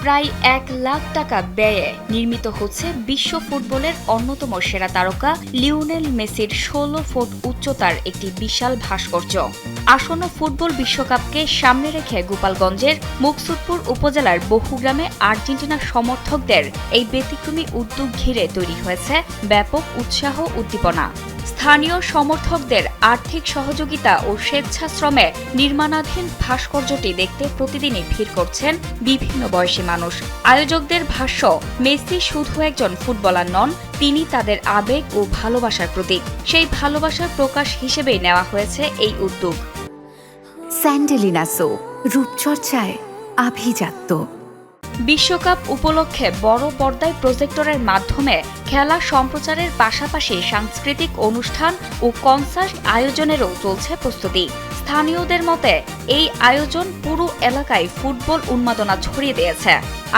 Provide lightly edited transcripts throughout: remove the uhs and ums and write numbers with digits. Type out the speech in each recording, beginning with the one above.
প্রায় ১ লাখ টাকা ব্যয়ে নির্মিত হচ্ছে বিশ্ব ফুটবলের অন্যতম সেরা তারকা লিওনেল মেসির ১৬ ফুট উচ্চতার একটি বিশাল ভাস্কর্য। আসন্ন ফুটবল বিশ্বকাপকে সামনে রেখে গোপালগঞ্জের মুকসুদপুর উপজেলার বহু গ্রামে আর্জেন্টিনা সমর্থকদের এই ব্যতিক্রমী উদ্যোগ ঘিরে তৈরি হয়েছে ব্যাপক উৎসাহ উদ্দীপনা। স্থানীয় সমর্থকদের আর্থিক সহযোগিতা ও স্বেচ্ছাশ্রমে নির্মাণাধীন ভাস্কর্যটি দেখতে প্রতিদিনই ভিড় করছেন বিভিন্ন বয়সী মানুষ। আয়োজকদের ভাষ্য, মেসি শুধু একজন ফুটবলার নন, তিনি তাদের আবেগ ও ভালোবাসার প্রতীক। সেই ভালোবাসার প্রকাশ হিসেবেই নেওয়া হয়েছে এই উদ্যোগ। স্যান্ডেলিনা সো, রূপচর্চায় আভিজাত্য। বিশ্বকাপ উপলক্ষে বড় পর্দায় প্রজেক্টরের মাধ্যমে খেলা সম্প্রচারের পাশাপাশি সাংস্কৃতিক অনুষ্ঠান ও কনসার্ট আয়োজনেরও চলছে প্রস্তুতি। স্থানীয়দের মতে এই আয়োজন পুরো এলাকায় ফুটবল উন্মাদনা ছড়িয়ে দিয়েছে।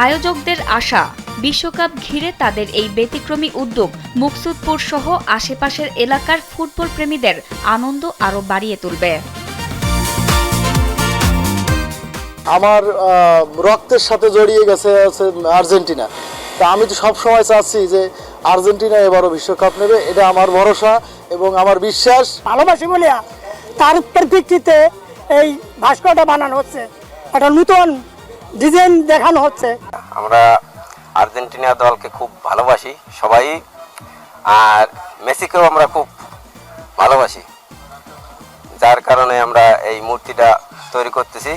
আয়োজকদের আশা, বিশ্বকাপ ঘিরে তাদের এই ব্যতিক্রমী উদ্যোগ মুকসুদপুর সহ আশেপাশের এলাকার ফুটবল প্রেমীদের আনন্দ আরও বাড়িয়ে তুলবে। আমার রক্তের সাথে জড়িয়ে গেছে আর্জেন্টিনা। তা আমি তো সব সময় চাচ্ছি যে আর্জেন্টিনা এবারও বিশ্বকাপ নেবে, এটা আমার ভরসা এবং আমার বিশ্বাস। ভালোবাসি বলে তার পরিপ্রেক্ষিতে এই ভাস্করটা বানানো হচ্ছে, একটা নতুন ডিজাইন দেখানো হচ্ছে। আমরা আর্জেন্টিনা দলকে খুব ভালোবাসি সবাই, আর মেসিকেও আমরা খুব ভালোবাসি, যার কারণে আমরা এই মূর্তিটা তৈরি করতেছি।